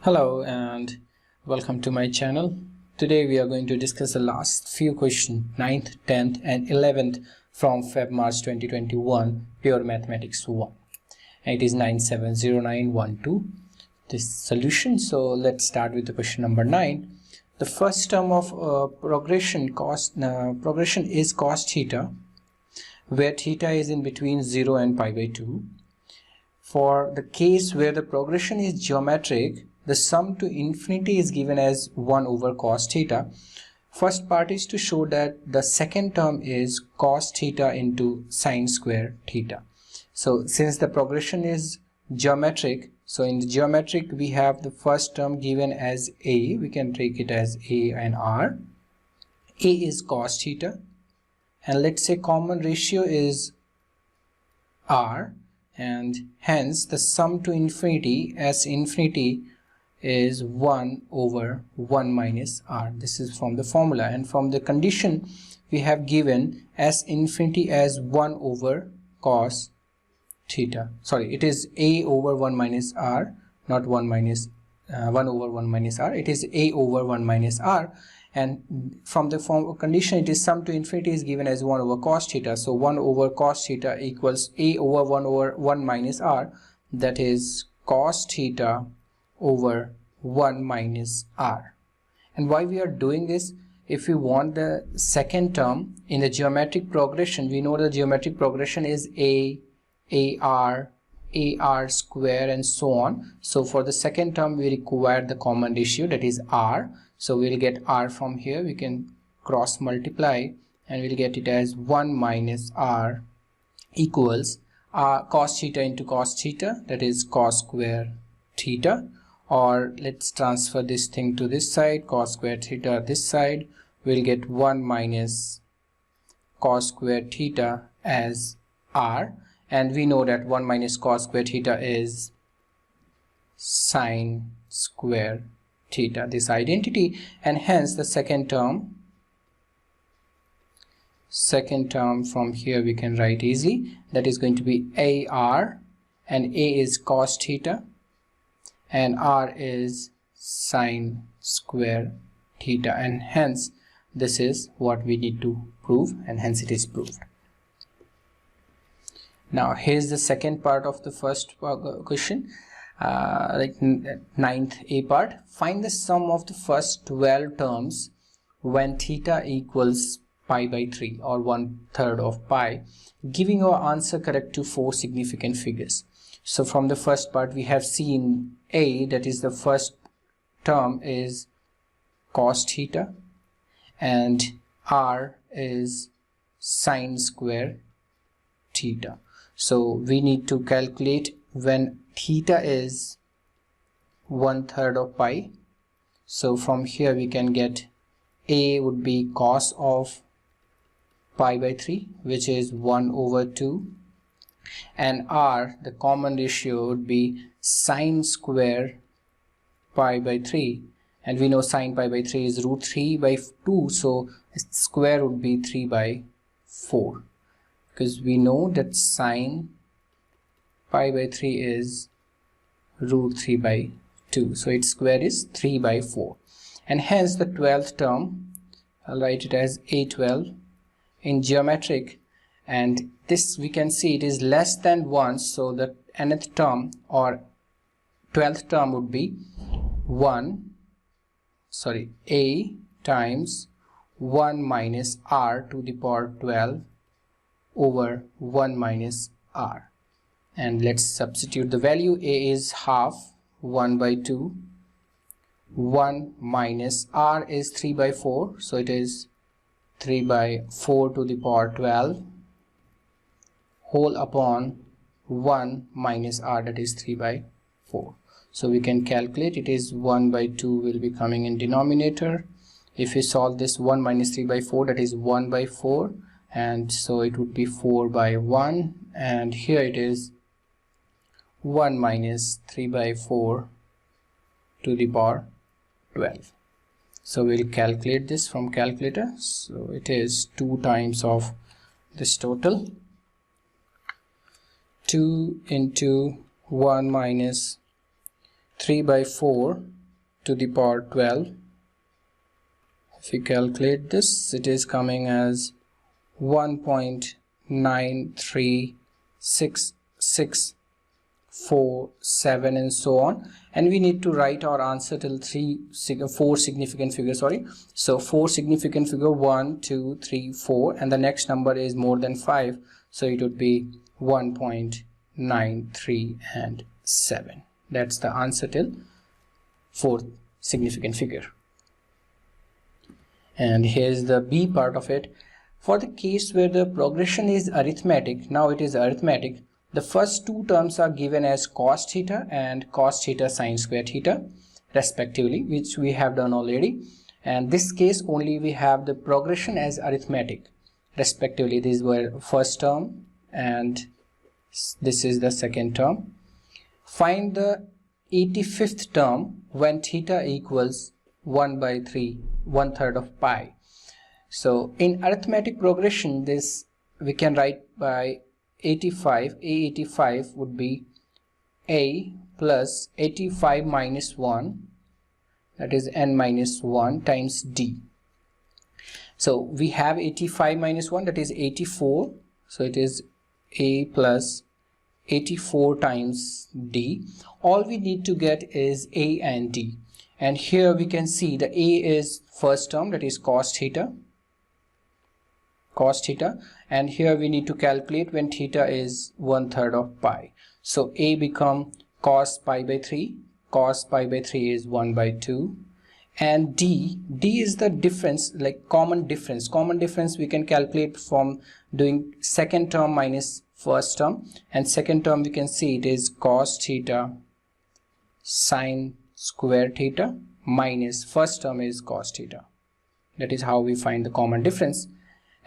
Hello and welcome to my channel. Today we are going to discuss the last few questions, 9th, 10th and 11th from Feb-March 2021, Pure Mathematics 1. And it is 970912, this solution. So let's start with the question number 9. The first term of progression is cos theta, where theta is in between 0 and pi by 2. For the case where the progression is geometric, the sum to infinity is given as 1 over cos theta. First part is to show that the second term is cos theta into sine square theta. So since the progression is geometric, so in the geometric we have the first term given as a, we can take it as a and r. A is cos theta, and let's say common ratio is r, and hence the sum to infinity as infinity is 1 over 1 minus r. This is from the formula, and from the condition we have given s infinity as 1 over cos theta. Sorry, it is a over 1 minus r, not 1 over 1 minus r. It is a over 1 minus r, and from the form condition it is sum to infinity is given as 1 over cos theta. So 1 over cos theta equals a over 1 over 1 minus r, that is cos theta over 1 minus r. And why we are doing this? If we want the second term in the geometric progression, we know the geometric progression is ar square and so on. So for the second term we require the common ratio, that is r. So we'll get r from here, we can cross multiply and we'll get it as 1 minus r equals cos theta into cos theta, that is cos square theta. Or let's transfer this thing to this side, cos square theta this side, we'll get 1 minus cos square theta as r, and we know that 1 minus cos square theta is sine square theta, this identity, and hence the second term from here we can write easily, that is going to be ar, and a is cos theta and r is sine square theta, and hence this is what we need to prove, and hence it is proved. Now here's the second part of the first question, like 9th a part. Find the sum of the first 12 terms when theta equals pi by 3 or 1/3 of pi, giving our answer correct to 4 significant figures. So from the first part we have seen a, that is the first term is cos theta, and r is sine square theta. So we need to calculate when theta is 1/3 of pi. So from here we can get a would be cos of pi by 3, which is 1 over 2, and r, the common ratio, would be sine square pi by 3, and we know sine pi by 3 is root 3 by 2, so square would be 3 by 4, because we know that sine pi by 3 is root 3 by 2, so its square is 3 by 4, and hence the 12th term, I'll write it as a12 in geometric, and this we can see it is less than 1, so the nth term or 12th term would be a times 1 minus r to the power 12 over 1 minus r, and let's substitute the value. A is half, 1 by 2, 1 minus r is 3 by 4, so it is 3 by 4 to the power 12 whole upon 1 minus r, that is 3 by 4. So we can calculate, it is 1 by 2 will be coming in denominator. If we solve this, 1 minus 3 by 4, that is 1 by 4, and so it would be 4 by 1, and here it is 1 minus 3 by 4 to the power 12. So we'll calculate this from calculator. So it is 2 times of this total, 2 into 1 minus 3 by 4 to the power 12. If we calculate this, it is coming as 1.93667 and so on, and we need to write our answer till four significant figures. So 4 significant figure, 1 2 3 4, and the next number is more than 5, so it would be 1.93 and 7. That's the answer till fourth significant figure. And here's the B part of it. For the case where the progression is arithmetic, now it is arithmetic, the first two terms are given as cos theta and cos theta sine square theta respectively, which we have done already. And this case only we have the progression as arithmetic respectively. These were first term and this is the second term. Find the 85th term when theta equals 1/3, 1/3 of pi. So in arithmetic progression, this we can write by 85. A85 would be A plus 85 minus 1, that is n minus 1 times D. So we have 85 minus 1, that is 84. So it is A plus 84 times D. All we need to get is A and D. And here we can see the A is first term, that is cos theta, and here we need to calculate when theta is 1/3 of pi. So A become cos pi by 3, cos pi by 3 is 1/2, and D is the difference, like common difference we can calculate from doing second term minus first term, and second term we can see it is cos theta sine square theta minus first term is cos theta. That is how we find the common difference,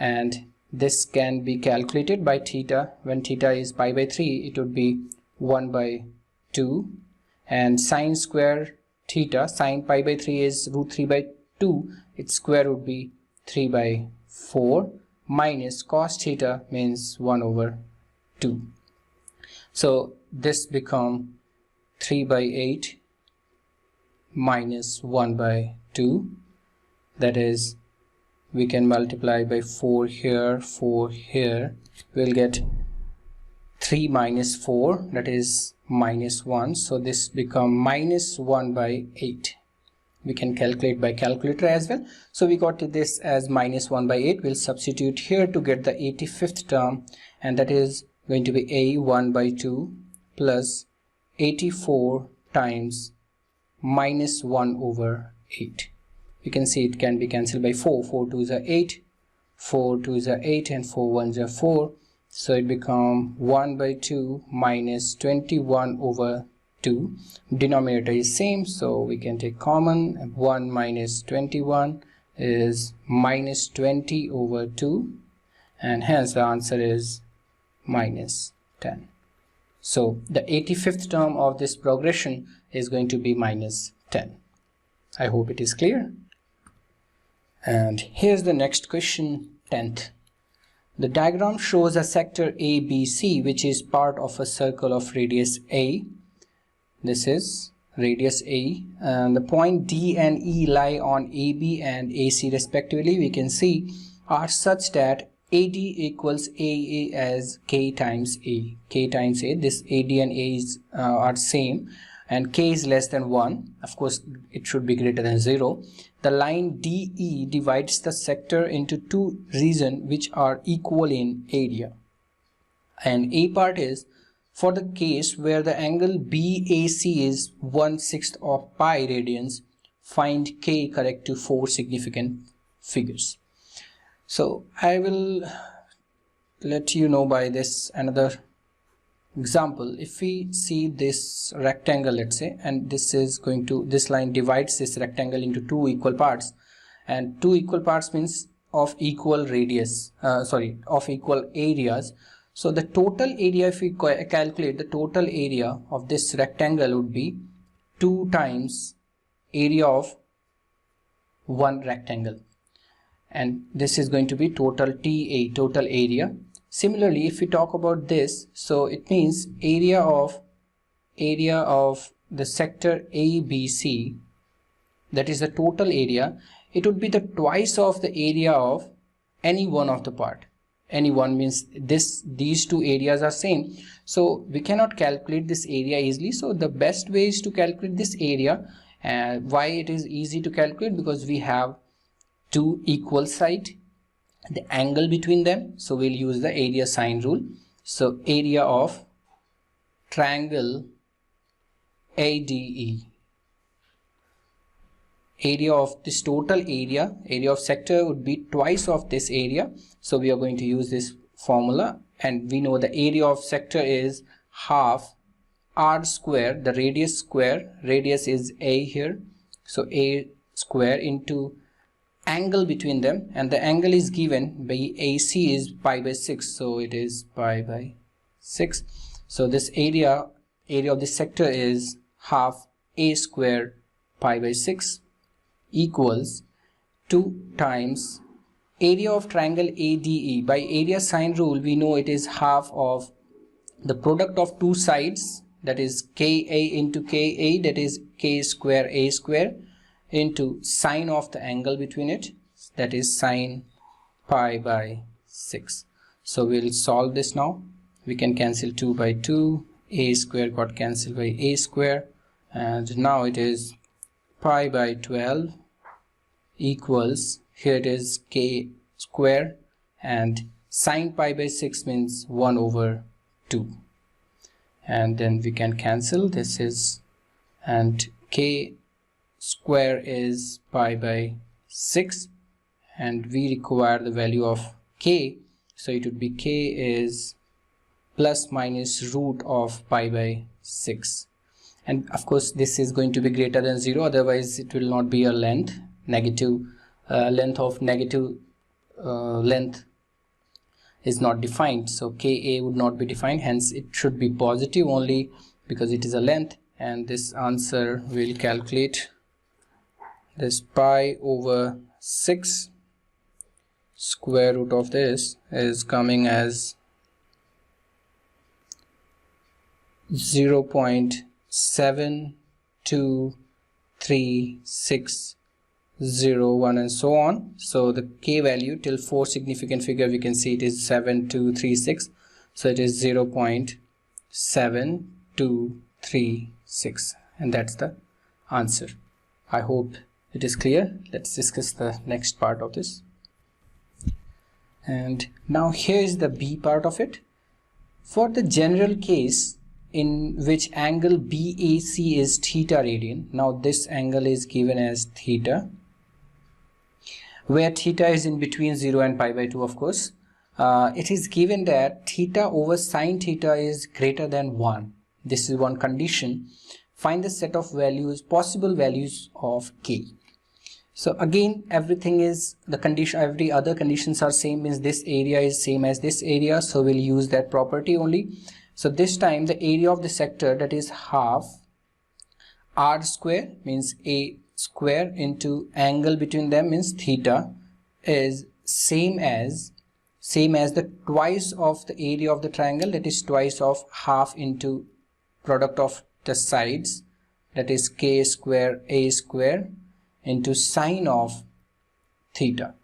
and this can be calculated by theta. When theta is pi by 3, it would be 1/2, and sine square theta, sine pi by 3 is √3/2, its square would be 3/4, minus cos theta means 1/2. So this become 3/8 minus 1/2, that is, we can multiply by 4 here, 4 here, we'll get 3 minus 4, that is minus 1, so this become minus 1/8. We can calculate by calculator as well. So we got this as minus 1/8. We'll substitute here to get the 85th term, and that is going to be A 1/2 plus 84 times minus 1/8. You can see it can be cancelled by 4. 4 2s are 8, 4 2s are 8, and 4 1s are 4. So it become 1/2 minus 21/2. Denominator is same, so we can take common. 1 minus 21 is minus 20/2, and hence the answer is minus 10. So the 85th term of this progression is going to be minus 10. I hope it is clear. And here's the next question, 10th. The diagram shows a sector ABC which is part of a circle of radius A. This is radius A, and the point D and E lie on AB and AC respectively. We can see are such that AD equals AA as K times A. K times A. This AD and A are same, and K is less than 1. Of course, it should be greater than 0. The line DE divides the sector into two regions which are equal in area. And A part is, for the case where the angle BAC is 1/6 of pi radians, find K correct to 4 significant figures. So I will let you know by this another example. If we see this rectangle, let's say, and this line divides this rectangle into two equal parts, and two equal parts means of equal radius, of equal areas. So the total area, if we calculate the total area of this rectangle, would be 2 times area of one rectangle, and this is going to be total TA, total area. Similarly, if we talk about this, so it means area of the sector ABC that is the total area, it would be the twice of the area of any one of the part. Any one means these two areas are same, so we cannot calculate this area easily. So the best way is to calculate this area. And why it is easy to calculate? Because we have two equal sides, the angle between them, so we'll use the area sign rule. So area of triangle ADE, area of this total area of sector would be twice of this area, so we are going to use this formula. And we know the area of sector is half r square, the radius square, radius is a here, so a square into angle between them, and the angle is given by AC is pi by 6, so it is pi by 6. So this area of this sector is half a square pi by 6 equals 2 times area of triangle ADE. By area sign rule we know it is half of the product of two sides, that is KA into KA, that is K square A square, into sine of the angle between it, that is sine pi by 6. So we'll solve this now. We can cancel 2 by 2, a square got cancelled by a square, and now it is pi by 12 equals, here it is k square, and sine pi by 6 means 1 over 2, and then we can cancel this is, and k square is pi by 6, and we require the value of k, so it would be k is plus minus root of pi by 6, and of course this is going to be greater than 0, otherwise it will not be a length, negative length of negative length is not defined, so ka would not be defined, hence it should be positive only because it is a length. And this answer will calculate this pi over 6 square root of this is coming as 0.723601 and so on. So the k value till 4 significant figure we can see it is 7236, so it is 0.7236, and that's the answer. I hope it is clear. Let's discuss the next part of this. And now here is the B part of it. For the general case in which angle BAC is theta radian, now this angle is given as theta, where theta is in between 0 and pi by 2, of course. It is given that theta over sine theta is greater than 1. This is one condition. Find the set of values, possible values of k. So again, everything is the condition, every other conditions are same, means this area is same as this area, so we'll use that property only. So this time the area of the sector, that is half r square, means a square, into angle between them means theta, is same as the twice of the area of the triangle, that is twice of half into product of the sides, that is k square a square, into sine of theta.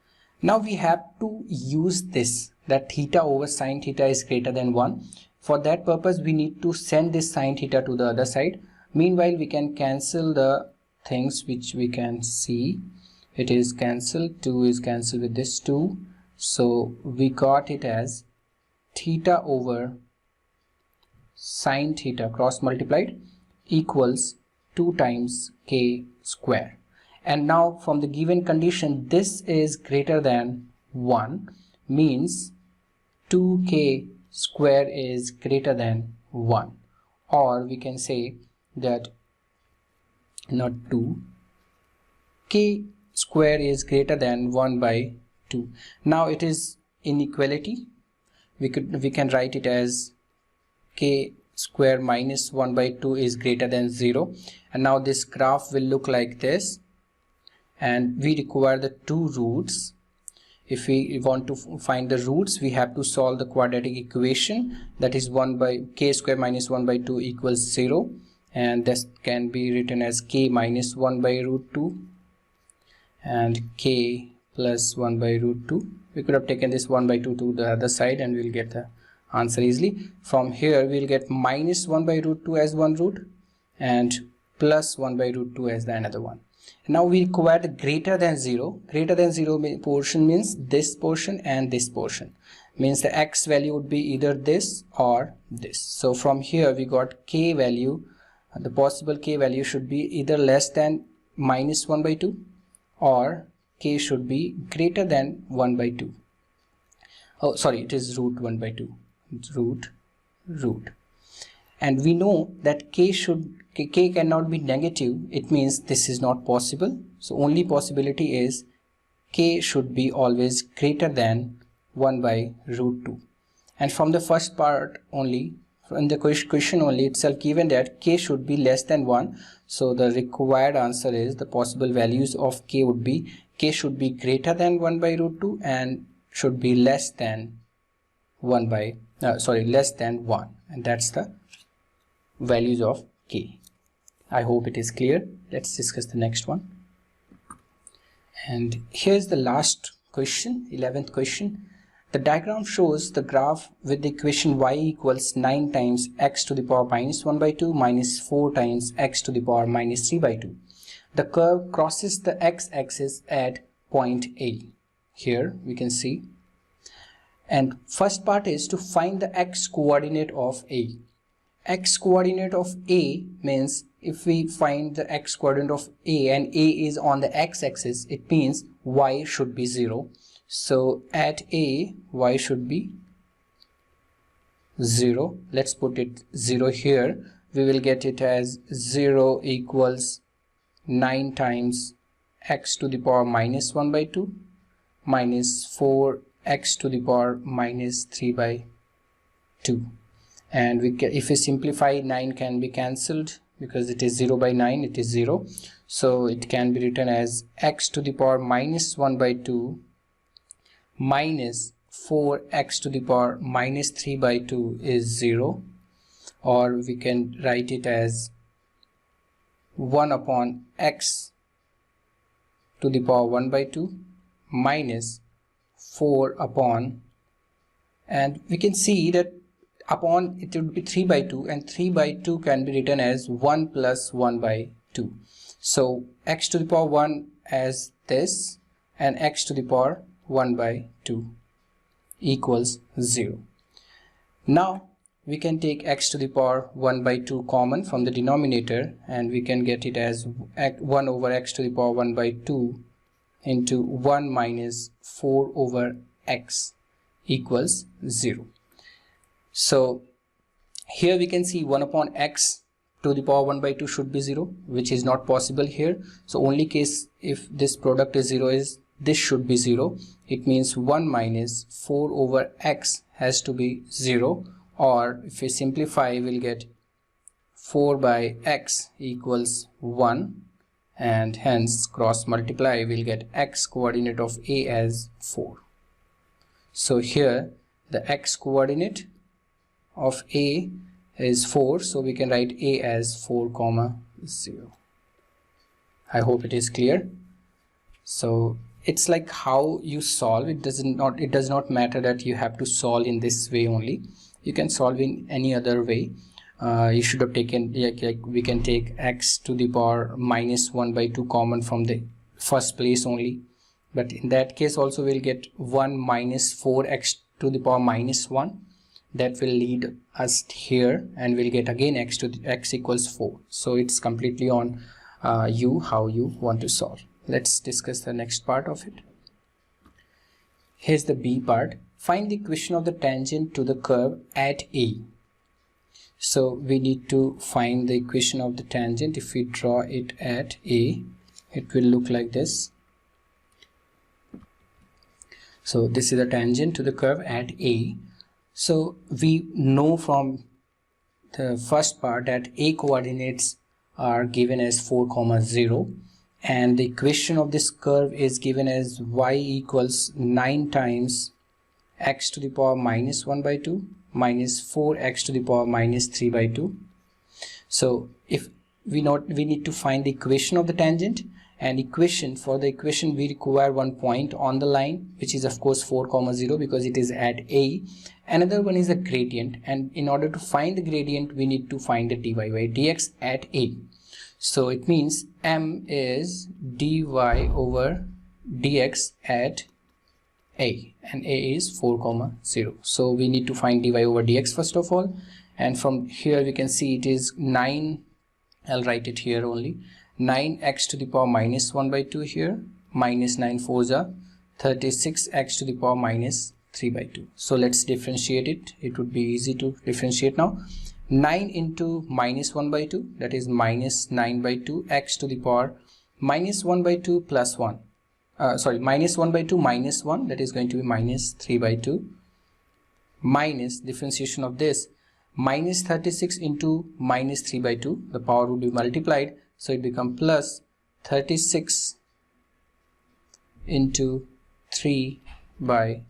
Now we have to use this, that theta over sine theta is greater than 1. For that purpose we need to send this sine theta to the other side. Meanwhile we can cancel the things which we can see. It is cancelled, 2 is cancelled with this 2, so we got it as theta over sine theta cross multiplied equals 2 times k square. And now from the given condition, this is greater than 1, means 2k square is greater than 1, or we can say that not 2, k square is greater than 1 by 2. Now it is inequality. We can write it as k square minus 1 by 2 is greater than 0, and now this graph will look like this, and we require the two roots. If we want to find the roots, we have to solve the quadratic equation, that is 1 by k square minus 1 by 2 equals 0, and this can be written as k minus 1 by root 2 and k plus 1 by root 2. We could have taken this 1 by 2 to the other side and we'll get the answer easily. From here we'll get minus 1 by root 2 as one root and plus 1 by root 2 as the another one. Now we require the greater than 0. Greater than 0 portion means this portion and this portion. Means the x value would be either this or this. So from here we got k value. The possible k value should be either less than minus 1 by 2 or k should be greater than 1 by 2. Oh, sorry, it is root 1 by 2. It's root. And we know that k cannot be negative. It means this is not possible. So only possibility is k should be always greater than 1 by root 2. And from the first part only, from the question only itself given that k should be less than 1. So the required answer is the possible values of k would be k should be greater than 1 by root 2 and should be less than 1 by less than 1, and that's the values of k. I hope it is clear. Let's discuss the next one. And here's the last question, 11th question. The diagram shows the graph with the equation y equals 9 times x to the power minus 1 by 2 minus 4 times x to the power minus 3 by 2. The curve crosses the x-axis at point A. Here we can see. And first part is to find the x coordinate of A. X coordinate of A means if we find the x coordinate of A and A is on the x-axis, it means y should be 0. So at A, y should be 0. Let's put it 0 here. We will get it as 0 equals 9 times x to the power minus 1 by 2 minus 4 x to the power minus 3 by 2. And if we simplify, 9 can be cancelled because it is 0 by 9, it is 0. So it can be written as x to the power minus 1 by 2 minus 4x to the power minus 3 by 2 is 0, or we can write it as 1 upon x to the power 1 by 2 minus 4 upon, and we can see that upon it would be 3 by 2, and 3 by 2 can be written as 1 plus 1 by 2. So x to the power 1 as this and x to the power 1 by 2 equals 0. Now we can take x to the power 1 by 2 common from the denominator, and we can get it as 1 over x to the power 1 by 2 into 1 minus 4 over x equals 0. So here we can see 1 upon x to the power 1 by 2 should be 0, which is not possible here. So only case if this product is 0 is this should be 0. It means 1 minus 4 over x has to be 0, or if we simplify we'll get 4 by x equals 1, and hence cross multiply we'll get x coordinate of A as 4. So here the x coordinate of A is 4, so we can write A as 4 comma 0. I hope it is clear. So it's like how you solve. It does not matter that you have to solve in this way only. You can solve in any other way. You should have taken, like we can take x to the power minus 1 by 2 common from the first place only, but in that case also we'll get 1 minus 4x to the power minus 1. That will lead us here, and we'll get again x to the x equals 4. So it's completely on you how you want to solve. Let's discuss the next part of it. Here's the B part. Find the equation of the tangent to the curve at A. So we need to find the equation of the tangent. If we draw it at A, it will look like this. So this is the tangent to the curve at A. So we know from the first part that A coordinates are given as 4, 0, and the equation of this curve is given as y equals 9 times x to the power minus 1 by 2 minus 4x to the power minus 3 by 2. So if we need to find the equation of the tangent, And equation, for the equation we require one point on the line, which is of course 4,0 because it is at A. Another one is a gradient, and in order to find the gradient we need to find the dy by dx at A. So it means m is dy over dx at A, and A is 4,0. So we need to find dy over dx first of all, and from here we can see it is 9. I'll write it here only. 9x to the power minus 1 by 2 here, minus 9 4s are 36x to the power minus 3 by 2. So let's differentiate it. It would be easy to differentiate now. 9 into minus 1 by 2, that is minus 9 by 2, x to the power minus 1 by 2 plus 1. Minus 1 by 2 minus 1, that is going to be minus 3 by 2, minus differentiation of this, minus 36 into minus 3 by 2, the power would be multiplied, so it becomes plus 36 into 3 by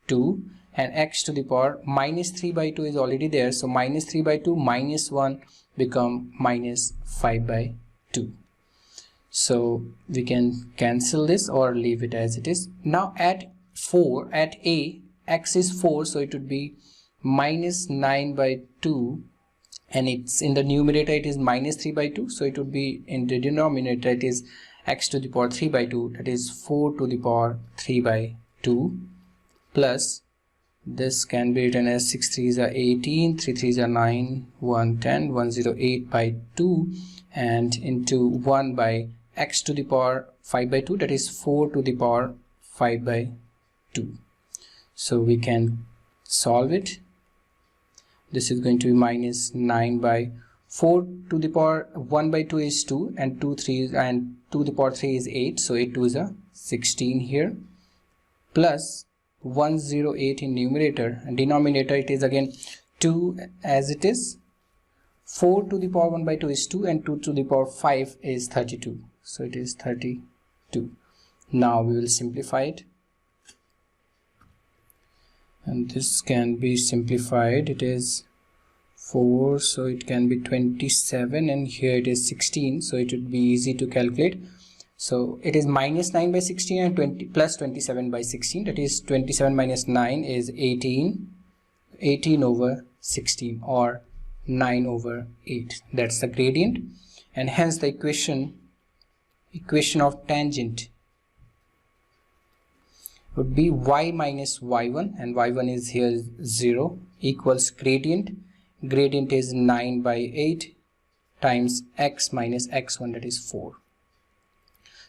2, and x to the power minus 3 by 2 is already there, so minus 3 by 2 minus 1 become minus 5 by 2. So we can cancel this or leave it as it is. Now at 4, at A, x is 4, so it would be minus 9 by 2, and it's in the numerator it is minus 3 by 2, so it would be in the denominator it is x to the power 3 by 2, that is 4 to the power 3 by 2, plus this can be written as 6 3s are 18, 3 3s are 9, 1 10, 108 by 2, and into 1 by x to the power 5 by 2, that is 4 to the power 5 by 2. So we can solve it. This is going to be minus 9 by 4 to the power 1 by 2 is 2, and 2 3 and 2 to the power 3 is 8, so 8 2 is a 16 here, plus 108 in numerator, and denominator it is again 2 as it is. 4 to the power 1 by 2 is 2, and 2 to the power 5 is 32, so it is 32. Now we will simplify it, and this can be simplified. It is 4, so it can be 27, and here it is 16, so it would be easy to calculate. So it is minus 9 by 16 and 20 plus 27 by 16, that is 27 minus 9 is 18, 18 over 16 or 9 over 8. That's the gradient, and hence the equation of tangent would be y minus y1, and y1 is here 0, equals gradient is 9 by 8 times x minus x1, that is 4.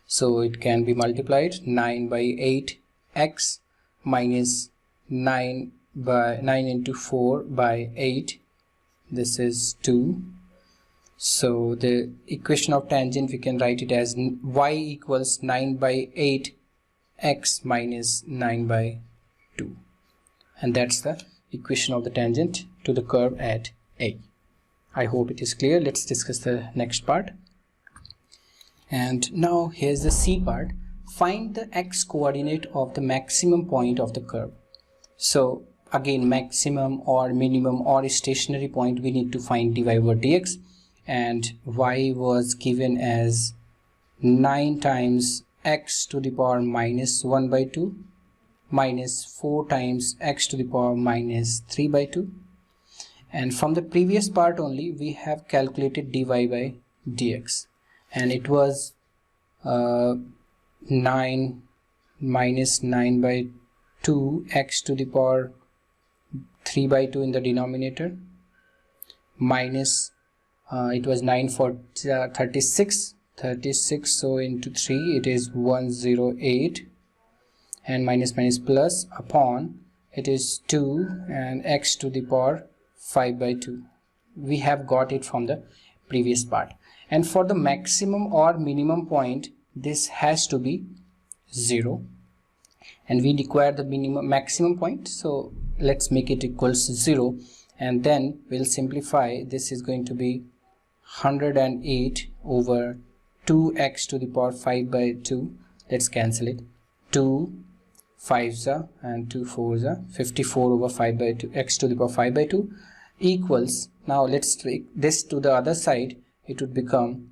So it can be multiplied, 9 by 8 x minus 9 into 4 by 8, this is 2. So the equation of tangent we can write it as y equals 9 by 8 x minus 9 by 2, and that's the equation of the tangent to the curve at A. I hope it is clear. Let's discuss the next part. And now here's the C part. Find the x coordinate of the maximum point of the curve. So again, maximum or minimum or stationary point we need to find dy over dx, and y was given as 9 times x to the power minus 1 by 2 minus 4 times x to the power minus 3 by 2, and from the previous part only we have calculated dy by dx, and it was 9 minus 9 by 2 x to the power 3 by 2 in the denominator, minus it was 9 for 36, so into 3 it is 108, and minus plus upon it is 2 and x to the power 5 by 2. We have got it from the previous part, and for the maximum or minimum point this has to be 0, and we require the maximum point, so let's make it equals 0, and then we'll simplify. This is going to be 108 over 2x to the power 5 by 2. Let's cancel it. 2 5s are and 2 4s are 54 over 5 by 2 x to the power 5 by 2 equals, now let's take this to the other side, it would become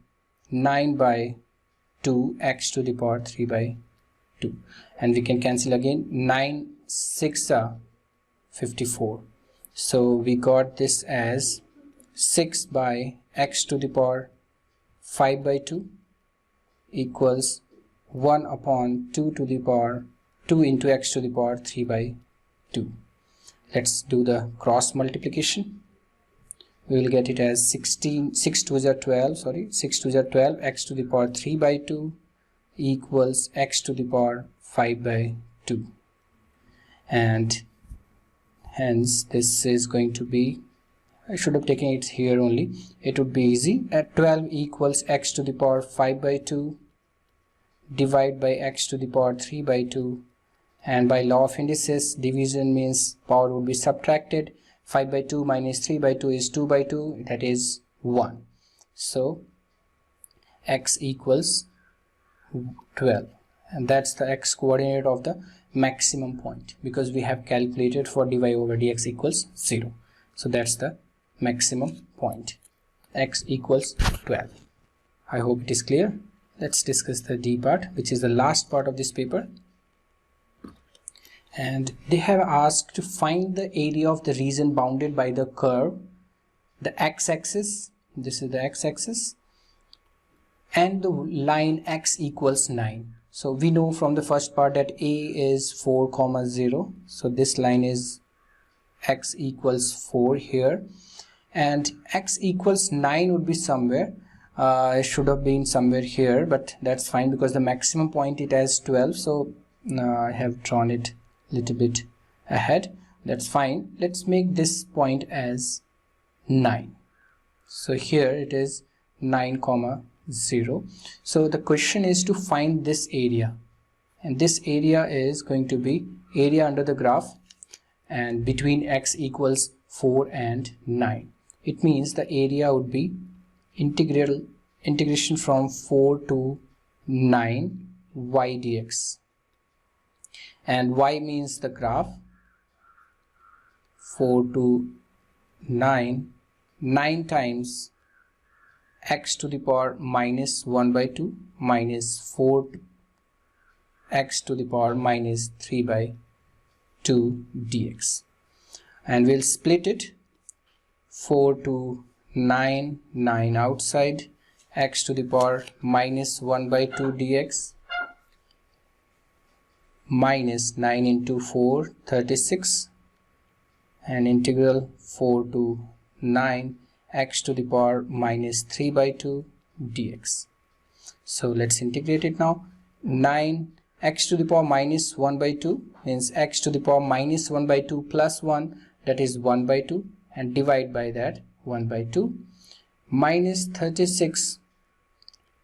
9 by 2 x to the power 3 by 2, and we can cancel again. 9 6 are 54, so we got this as 6 by x to the power 5 by 2 equals 1 upon 2 to the power 2 into x to the power 3 by 2. Let's do the cross multiplication. We will get it as 16, 6 2s are 12, 6 2s are 12, x to the power 3 by 2 equals x to the power 5 by 2. And hence this is going to be, I should have taken it here only, it would be easy. At 12 equals x to the power 5 by 2 divide by x to the power 3 by 2, and by law of indices division means power would be subtracted. 5 by 2 minus 3 by 2 is 2 by 2, that is 1. So x equals 12, and that's the x coordinate of the maximum point, because we have calculated for dy over dx equals 0. So that's the maximum point, x equals 12. I hope it is clear. Let's discuss the D part, which is the last part of this paper. And they have asked to find the area of the region bounded by the curve, the x-axis, this is the x-axis, and the line x equals 9. So we know from the first part that a is 4 comma 0, so this line is x equals 4 here, and x equals 9 would be somewhere, it should have been somewhere here, but that's fine because the maximum point it has 12, so I have drawn it little bit ahead. That's fine. Let's make this point as 9. So here it is 9 comma 0. So the question is to find this area, and this area is going to be area under the graph and between x equals 4 and 9. It means the area would be integration from 4 to 9 y dx, and y means the graph, 4 to 9, 9 times x to the power minus 1 by 2 minus 4 x to the power minus 3 by 2 dx, and we'll split it. 4 to 9, 9 outside, x to the power minus 1 by 2 dx minus 9 into 4, 36, and integral 4 to 9 x to the power minus 3 by 2 dx. So let's integrate it now. 9 x to the power minus 1 by 2 means x to the power minus 1 by 2 plus 1, that is 1 by 2, and divide by that 1 by 2, minus 36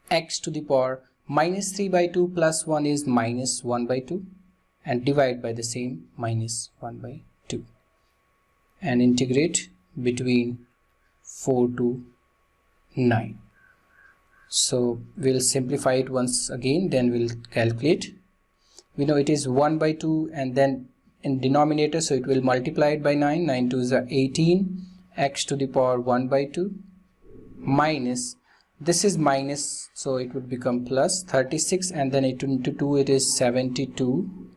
x to the power minus 3 by 2 plus 1 is minus 1 by 2, and divide by the same minus 1 by 2, and integrate between 4 to 9. So we'll simplify it once again, then we'll calculate. We know it is 1 by 2, and then in denominator, so it will multiply it by 9. 9 2 is 18, x to the power 1 by 2 minus, this is minus, so it would become plus 36, and then 8 into 2 it is 72,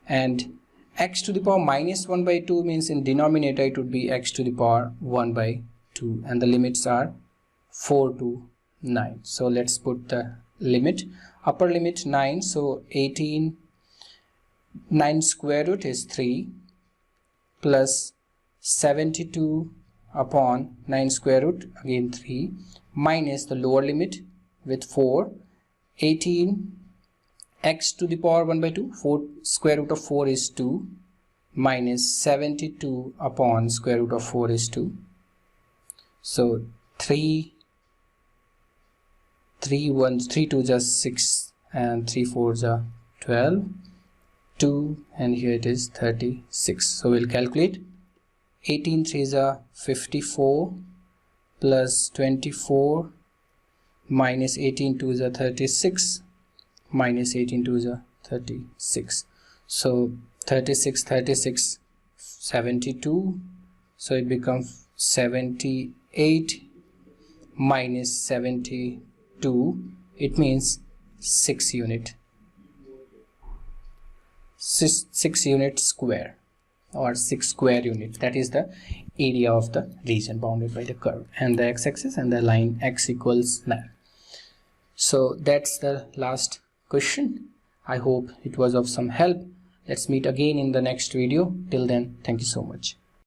and x to the power minus 1 by 2 means in denominator it would be x to the power 1 by 2, and the limits are 4 to 9. So let's put the limit, upper limit 9, so 18, 9 square root is 3 plus 72 upon 9 square root, again 3, minus the lower limit with 4, 18 x to the power 1 by 2, 4 square root of 4 is 2, minus 72 upon square root of 4 is 2. So 3 2s are 6, and 3 4s are 12, 2, and here it is 36. So we'll calculate. 18 3s are 54 plus 24 minus 18 2s are 36 minus 18 2s are 36. So 36 36 72, so it becomes 78 minus 72, it means 6 unit 6 unit square, or 6 square unit. That is the area of the region bounded by the curve, and the x-axis and the line x equals 9. So that's the last question. I hope it was of some help. Let's meet again in the next video. Till then, thank you so much.